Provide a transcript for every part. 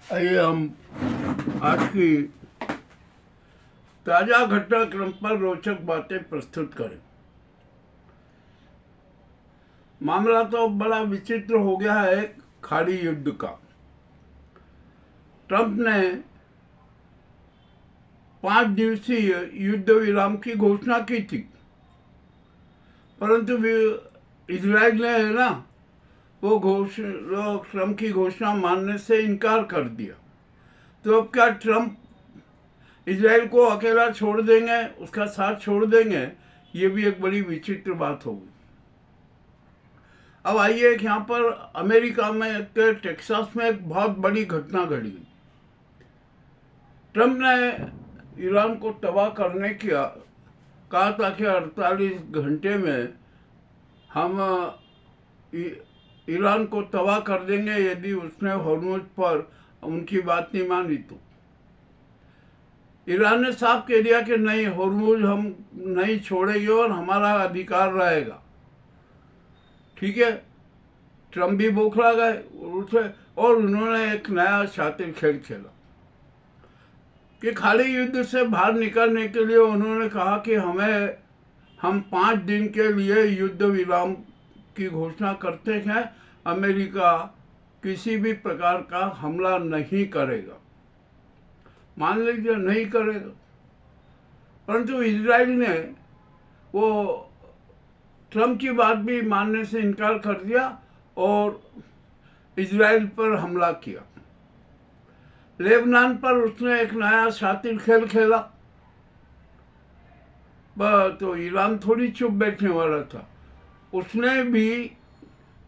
आइए हम आज की ताजा घटनाक्रम पर रोचक बातें प्रस्तुत करें। मामला तो बड़ा विचित्र हो गया है खाड़ी युद्ध का। ट्रंप ने 5 दिवसीय युद्ध विराम की घोषणा की थी, परंतु इजराइल ने है ना वो ट्रंप की घोषणा मानने से इनकार कर दिया। तो अब क्या ट्रंप इजराइल को अकेला छोड़ देंगे, उसका साथ छोड़ देंगे? ये भी एक बड़ी विचित्र बात होगी। अब आइए यहाँ पर अमेरिका में टेक्सास में एक बहुत बड़ी घटना घटी। ट्रंप ने ईरान को तबाह करने की कहा था कि 48 घंटे में हम ईरान को तबाह कर देंगे यदि उसने हॉर्मुज पर उनकी बात नहीं मानी तो। ईरान ने साफ कह दिया कि नहीं, हॉर्मुज हम नहीं छोड़ेंगे और हमारा अधिकार रहेगा। ठीक है, ट्रंप भी बौखला गए उठे और उन्होंने एक नया शातिर खेल खेला कि खाड़ी युद्ध से बाहर निकलने के लिए उन्होंने कहा कि हम 5 दिन के लिए युद्ध विराम की घोषणा करते हैं। अमेरिका किसी भी प्रकार का हमला नहीं करेगा। मान लीजिए नहीं करेगा, परंतु इजराइल ने वो ट्रंप की बात भी मानने से इनकार कर दिया और इजराइल पर हमला किया। लेबनान पर उसने एक नया शातिर खेल खेला। तो ईरान थोड़ी चुप बैठने वाला था। उसने भी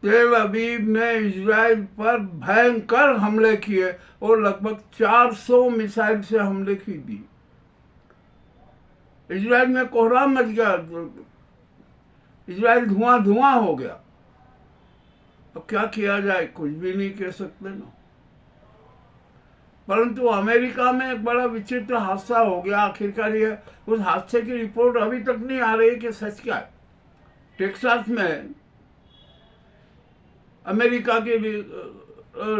तेल अवीव में इजराइल पर भयंकर हमले किए और लगभग 400 मिसाइल से हमले की दी। इजराइल में कोहराम मच गया, इजराइल धुआं धुआं हो गया। अब क्या किया जाए, कुछ भी नहीं कह सकते ना। परंतु अमेरिका में एक बड़ा विचित्र हादसा हो गया। आखिरकार ये उस हादसे की रिपोर्ट अभी तक नहीं आ रही कि सच क्या है। टेक्सास में अमेरिका की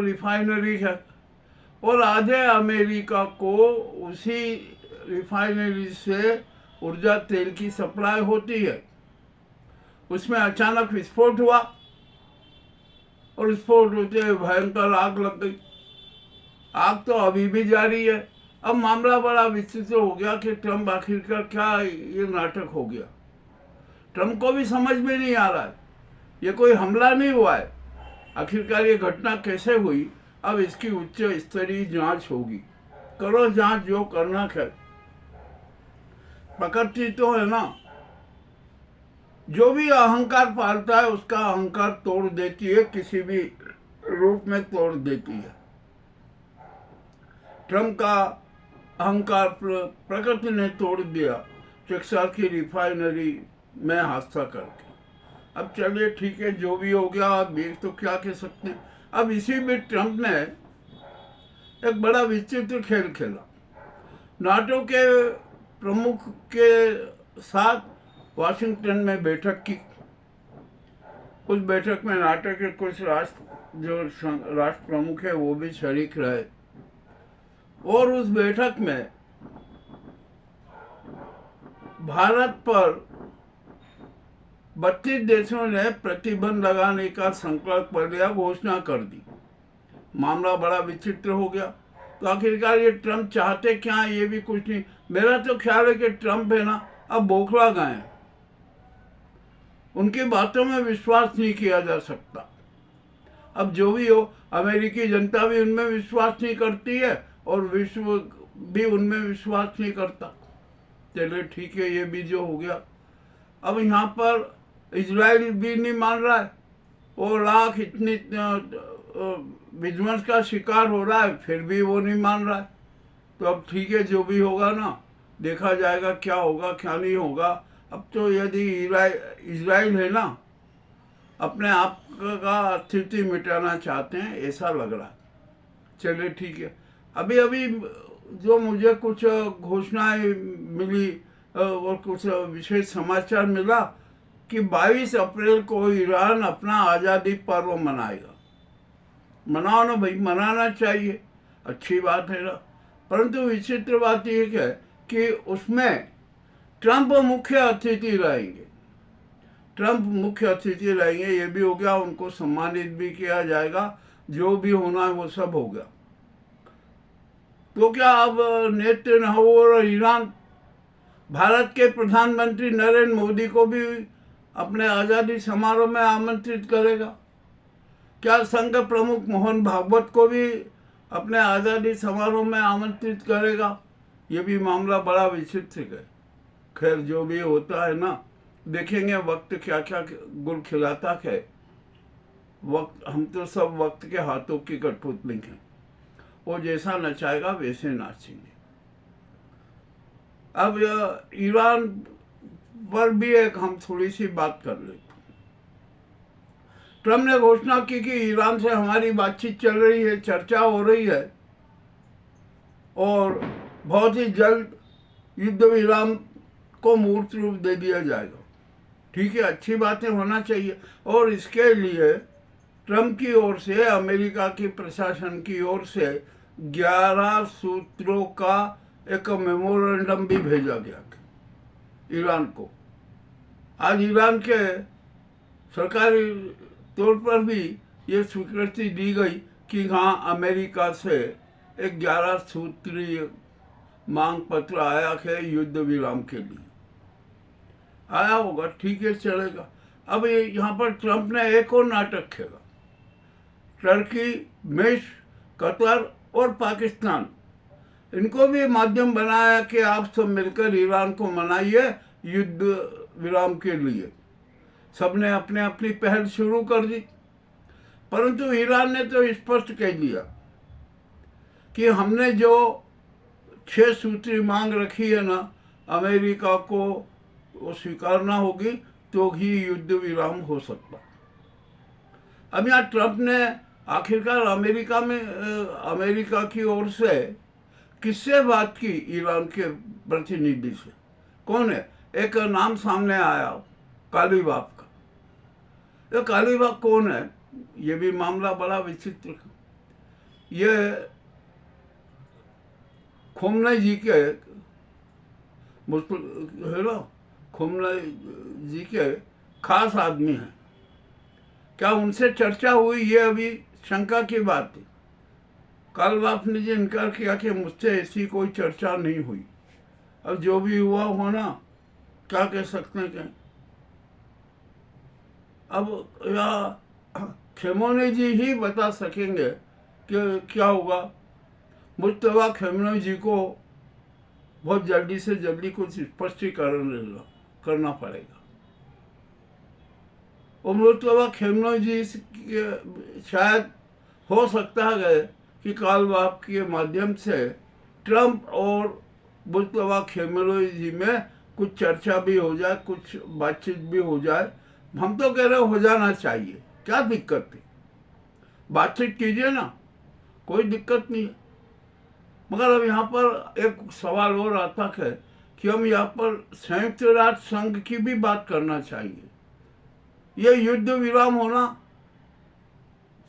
रिफाइनरी है और आधे अमेरिका को उसी रिफाइनरी से ऊर्जा तेल की सप्लाई होती है। उसमें अचानक विस्फोट हुआ और विस्फोट होते भयंकर आग लग गई। आग तो अभी भी जारी है। अब मामला बड़ा विचित्र हो गया कि ट्रंप आखिरकार क्या ये नाटक हो गया। ट्रंप को भी समझ में नहीं आ रहा है, ये कोई हमला नहीं हुआ है। आखिरकार ये घटना कैसे हुई, अब इसकी उच्च स्तरीय जांच होगी। करो जांच, जो करना है। प्रकृति तो है ना, जो भी अहंकार पालता है उसका अहंकार तोड़ देती है, किसी भी रूप में तोड़ देती है। ट्रंप का अहंकार प्रकृति ने तोड़ दिया टेक्सास की रिफाइनरी में हादसा करके। अब चलिए ठीक है, जो भी हो गया, अब तो क्या कह सकते हैं। अब इसी में ट्रंप ने एक बड़ा विचित्र खेल खेला। नाटो के प्रमुख के साथ वाशिंगटन में बैठक की। उस बैठक में नाटो के कुछ राष्ट्र प्रमुख है वो भी शरीक रहे और उस बैठक में भारत पर 32 देशों ने प्रतिबंध लगाने का संकल्प कर लिया, घोषणा कर दी। मामला बड़ा विचित्र हो गया। तो आखिरकार ये ट्रंप चाहते क्या, ये भी कुछ नहीं। मेरा तो ख्याल है कि ट्रंप है ना अब बौखला गए हैं। उनकी बातों में विश्वास नहीं किया जा सकता। अब जो भी हो, अमेरिकी जनता भी उनमें विश्वास नहीं करती है और विश्व भी उनमें विश्वास नहीं करता। चलिए ठीक है, ये भी जो हो गया। अब यहाँ पर इजराइल भी नहीं मान रहा है, वो लाख इतनी विध्वंस का शिकार हो रहा है, फिर भी वो नहीं मान रहा है। तो अब ठीक है, जो भी होगा ना देखा जाएगा, क्या होगा क्या नहीं होगा। अब तो यदि इजराइल है ना अपने आप का अस्तित्व मिटाना चाहते हैं, ऐसा लग रहा है। चलिए ठीक है। अभी अभी जो मुझे कुछ घोषणाएं मिली और कुछ विशेष समाचार मिला कि 22 अप्रैल को ईरान अपना आज़ादी पर्व मनाएगा। मनाओ ना भाई, मनाना चाहिए। अच्छी बात है ना। परंतु विचित्र बात यह है कि उसमें ट्रंप मुख्य अतिथि रहेंगे। ट्रंप मुख्य अतिथि रहेंगे, ये भी हो गया, उनको सम्मानित भी किया जाएगा, जो भी होना है वो सब हो गया। तो क्या अब नेतन्याहू और ईरान भारत के प्रधानमंत्री नरेंद्र मोदी को भी अपने आज़ादी समारोह में आमंत्रित करेगा? क्या संघ प्रमुख मोहन भागवत को भी अपने आज़ादी समारोह में आमंत्रित करेगा? ये भी मामला बड़ा विचित्र है। खैर, जो भी होता है ना, देखेंगे वक्त क्या क्या गुल खिलाता है। वक्त, हम तो सब वक्त के हाथों की कठपुतली हैं, वो जैसा नचाएगा वैसे नाचेंगे। अब ईरान पर भी एक हम थोड़ी सी बात कर लेते हैं। ट्रंप ने घोषणा की कि ईरान से हमारी बातचीत चल रही है, चर्चा हो रही है और बहुत ही जल्द युद्ध विराम को मूर्त रूप दे दिया जाएगा। ठीक है, अच्छी बातें होना चाहिए। और इसके लिए ट्रंप की ओर से, अमेरिका की प्रशासन की ओर से 11 सूत्रों का एक मेमोरेंडम भी भेजा गया ईरान को। आज ईरान के सरकारी तौर पर भी ये स्वीकृति दी गई कि हाँ, अमेरिका से एक 11 सूत्रीय मांग पत्र आया है युद्ध विराम के लिए। आया होगा, ठीक है, चलेगा। अब ये यहाँ पर ट्रंप ने एक और नाटक खेला। टर्की, मिस्र, कतर और पाकिस्तान, इनको भी माध्यम बनाया कि आप सब मिलकर ईरान को मनाइए युद्ध विराम के लिए। सबने अपने अपनी पहल शुरू कर दी, परंतु ईरान ने तो स्पष्ट कह दिया कि हमने जो 6 सूत्री मांग रखी है ना, अमेरिका को वो स्वीकारना होगी तो ही युद्ध विराम हो सकता। अब यहाँ ट्रंप ने आखिरकार अमेरिका की ओर से किससे बात की? ईरान के प्रतिनिधि से। कौन है? एक नाम सामने आया, कालीबाफ का। ये कालीबाफ कौन है? ये भी मामला बड़ा विचित्र है। ये खोमनई जी के खोमनई जी के खास आदमी हैं। क्या उनसे चर्चा हुई? ये अभी शंका की बात थी। कालीबाफ ने जी इनकार किया कि मुझसे ऐसी कोई चर्चा नहीं हुई। अब जो भी हुआ होना, क्या कह सकते हैं। अब या खेमोनी जी ही बता सकेंगे कि क्या होगा। मुस्तफा खेमोनी जी को बहुत जल्दी से जल्दी कुछ स्पष्टीकरण करना पड़ेगा। और मुस्तफा खेमोनी जी शायद हो सकता है कि कालीबाफ के माध्यम से ट्रंप और मुस्तफा खेमोनी जी में कुछ चर्चा भी हो जाए, कुछ बातचीत भी हो जाए। हम तो कह रहे हो जाना चाहिए, क्या दिक्कत है? बातचीत कीजिए ना, कोई दिक्कत नहीं है। मगर अब यहाँ पर एक सवाल और आता है कि हम यहाँ पर संयुक्त राष्ट्र संघ की भी बात करना चाहिए। ये युद्ध विराम होना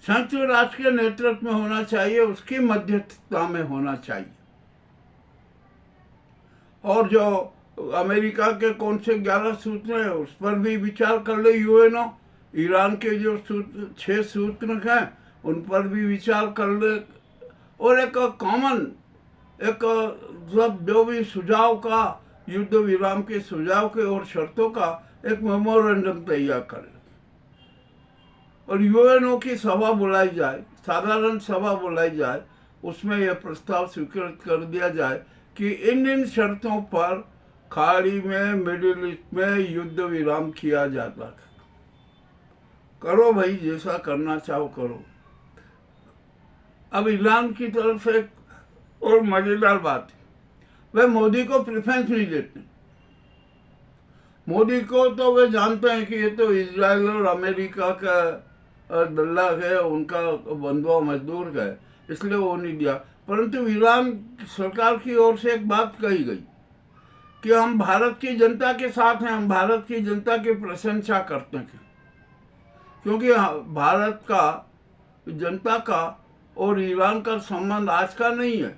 संयुक्त राष्ट्र के नेतृत्व में होना चाहिए, उसकी मध्यस्थता में होना चाहिए। और जो अमेरिका के कौन से 11 सूत्र हैं उस पर भी विचार कर ले यूएनओ। ईरान के जो 6 सूत्र हैं उन पर भी विचार कर ले। और एक कॉमन, एक जो भी सुझाव का, युद्ध विराम के सुझाव के और शर्तों का एक मेमोरेंडम तैयार कर ले। और यूएनओ की सभा बुलाई जाए, साधारण सभा बुलाई जाए, उसमें यह प्रस्ताव स्वीकृत कर दिया जाए कि इन शर्तों पर खाड़ी में, मिडिल ईस्ट में युद्ध विराम किया जाता है। करो भाई, जैसा करना चाहो करो। अब ईरान की तरफ से और मजेदार बात है, वे मोदी को प्रेफरेंस नहीं देते। मोदी को तो वे जानते हैं कि ये तो इजराइल और अमेरिका का दल्ला है, उनका बंधुआ मजदूर है, इसलिए वो नहीं दिया। परंतु ईरान सरकार की ओर से एक बात कही गई कि हम भारत की जनता के साथ हैं, हम भारत की जनता की प्रशंसा करते हैं, क्योंकि भारत का जनता का और ईरान का संबंध आज का नहीं है,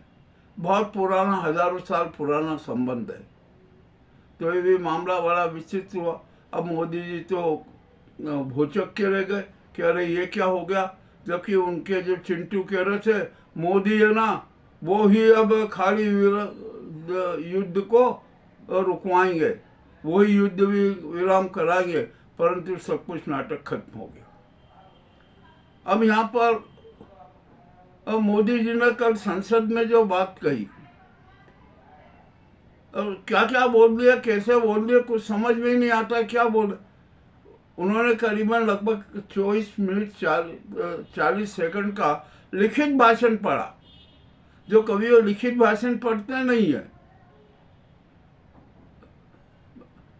बहुत पुराना, हजारों साल पुराना संबंध है। तो ये भी मामला बड़ा विचित्र हुआ। अब मोदी जी तो भौचक के रह गए कि अरे ये क्या हो गया, जबकि उनके जो चिंटू कह रहे थे मोदी है ना, वो ही अब खाली युद्ध को रुकवाएंगे, वही युद्ध भी विराम कराएंगे, परंतु सब कुछ नाटक खत्म हो गया। अब यहाँ पर मोदी जी ने कल संसद में जो बात कही, क्या क्या बोल दिया, कैसे बोल दिया, कुछ समझ में ही नहीं आता क्या बोले। उन्होंने करीबन लगभग 24 मिनट 40 सेकंड का लिखित भाषण पढ़ा, जो कभी वो लिखित भाषण पढ़ते नहीं है।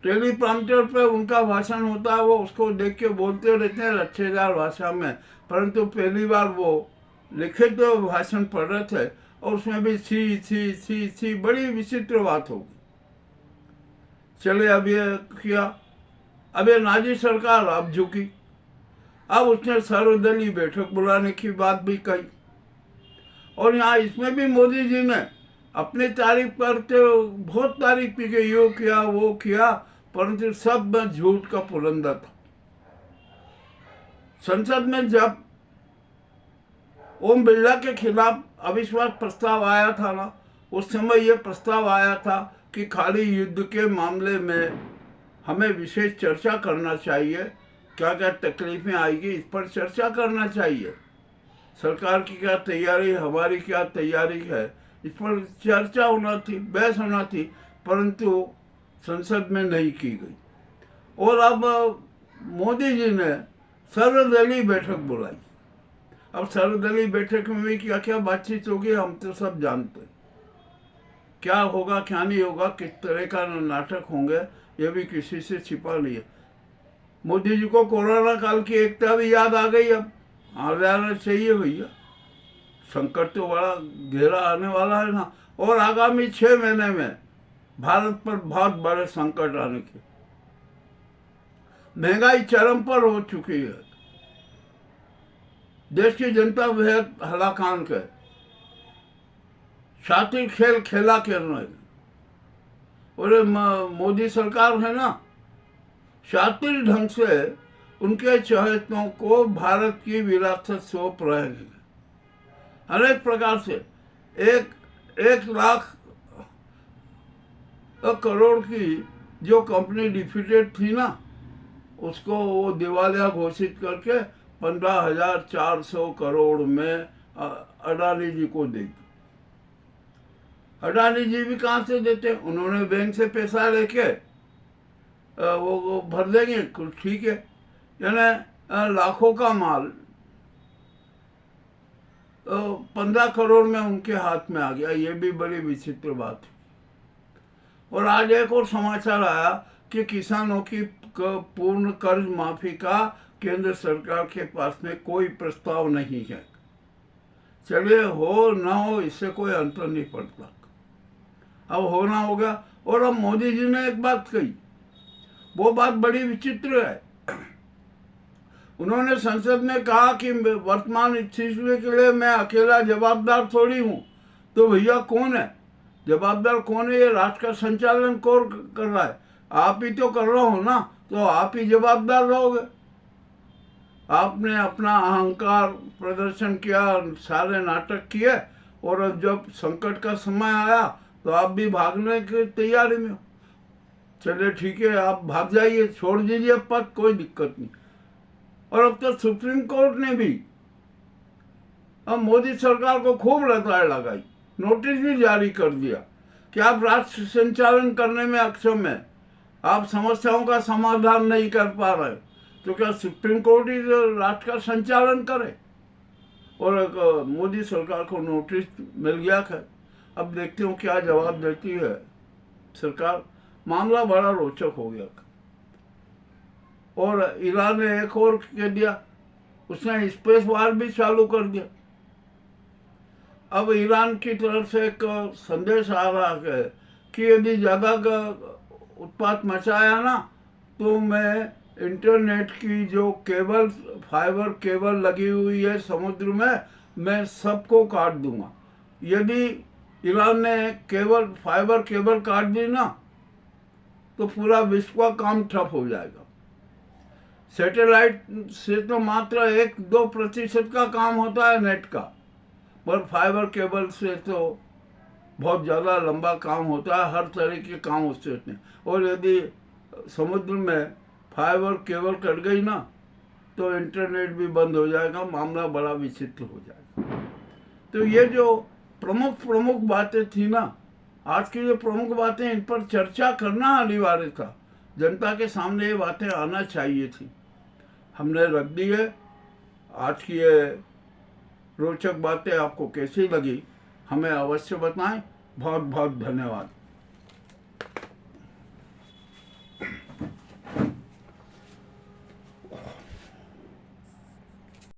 टेलीप्रॉम्प्टर पे उनका भाषण होता है, वो उसको देख के बोलते रहते हैं लच्छेदार भाषा में, परंतु पहली बार वो लिखित भाषण पढ़ रहे थे और उसमें भी सी बड़ी विचित्र बात होगी। चले अब ये किया, अब ये नाजी सरकार अब झुकी, अब उसने सर्वदलीय बैठक बुलाने की बात भी कही। और यहाँ इसमें भी मोदी जी ने अपनी तारीफ करते बहुत तारीफ की कि यो किया वो किया, परंतु सब में झूठ का पुरंदा था। संसद में जब ओम बिरला के खिलाफ अविश्वास प्रस्ताव आया था ना, उस समय यह प्रस्ताव आया था कि खाली युद्ध के मामले में हमें विशेष चर्चा करना चाहिए, क्या क्या तकलीफें आएगी इस पर चर्चा करना चाहिए, सरकार की क्या तैयारी, हमारी क्या तैयारी है, इस पर चर्चा होना थी, बहस होना थी, परंतु संसद में नहीं की गई। और अब मोदी जी ने सर्वदलीय बैठक बुलाई। अब सर्वदलीय बैठक में भी क्या क्या बातचीत होगी हम तो सब जानते हैं, क्या होगा क्या नहीं होगा, किस तरह का नाटक होंगे, ये भी किसी से छिपा नहीं है। मोदी जी को कोरोना काल की एकता भी याद आ गई, अब आ जाना चाहिए भैया, संकट तो बड़ा गहरा आने वाला है ना, और आगामी 6 महीने में भारत पर बहुत बड़े संकट आने के, महंगाई चरम पर हो चुकी है, देश की जनता बेहद हलाकान है, शातिर खेल खेला कर रहे। और मोदी सरकार है ना, शातिर ढंग से उनके चहेतों को भारत की विरासत सौंप रहे हैं, अनेक प्रकार से। 1 लाख करोड़ की जो कंपनी डिफिटेड थी ना, उसको वो दिवालिया घोषित करके 15,400 करोड़ में अडानी जी को दे दी। अडानी जी भी कहाँ से देते, उन्होंने बैंक से पैसा लेके वो भर देंगे, कुछ ठीक है, यानी लाखों का माल 15 करोड़ में उनके हाथ में आ गया, ये भी बड़ी विचित्र बात है। और आज एक और समाचार आया कि किसानों की पूर्ण कर्ज माफी का केंद्र सरकार के पास में कोई प्रस्ताव नहीं है। चलिए, हो ना हो इससे कोई अंतर नहीं पड़ता, अब होना होगा। और अब मोदी जी ने एक बात कही, वो बात बड़ी विचित्र है। उन्होंने संसद में कहा कि वर्तमान स्थिति के लिए मैं अकेला जवाबदार थोड़ी हूँ। तो भैया कौन है जवाबदार, कौन है? ये राष्ट्र का संचालन कौन कर रहा है? आप ही तो कर रहे हो ना, तो आप ही जवाबदार रहोगे। आपने अपना अहंकार प्रदर्शन किया, सारे नाटक किए, और अब जब संकट का समय आया तो आप भी भागने की तैयारी में हो। चलिए ठीक है, आप भाग जाइए, छोड़ दीजिए पद, कोई दिक्कत नहीं। और अब तो सुप्रीम कोर्ट ने भी अब मोदी सरकार को खूब रटाई लगाई, नोटिस भी जारी कर दिया कि आप राष्ट्र संचालन करने में अक्षम है, आप समस्याओं का समाधान नहीं कर पा रहे, तो क्या सुप्रीम कोर्ट ही राष्ट्र का संचालन करे? और मोदी सरकार को नोटिस मिल गया है। अब देखते हो क्या जवाब देती है सरकार। मामला बड़ा रोचक हो गया। और ईरान ने एक और कह दिया, उसने स्पेस वार भी चालू कर दिया। अब ईरान की तरफ से एक संदेश आ रहा है कि यदि ज़्यादा उत्पात मचाया ना, तो मैं इंटरनेट की जो केबल, फाइबर केबल लगी हुई है समुद्र में, मैं सबको काट दूंगा। यदि ईरान ने केबल फाइबर केबल काट दी ना तो पूरा विश्व का काम ठप हो जाएगा। सैटेलाइट से तो मात्र 1-2% का काम होता है नेट का, पर फाइबर केबल से तो बहुत ज़्यादा लंबा काम होता है, हर तरह के काम उससे होते हैं। और यदि समुद्र में फाइबर केबल कट गई ना तो इंटरनेट भी बंद हो जाएगा, मामला बड़ा विचित्र हो जाएगा। तो ये जो प्रमुख बातें थी ना, आज की जो प्रमुख बातें, इन पर चर्चा करना अनिवार्य था। जनता के सामने ये बातें आना चाहिए थी, हमने रख दी है। आज की ये रोचक बातें आपको कैसी लगी हमें अवश्य बताएं। बहुत बहुत धन्यवाद।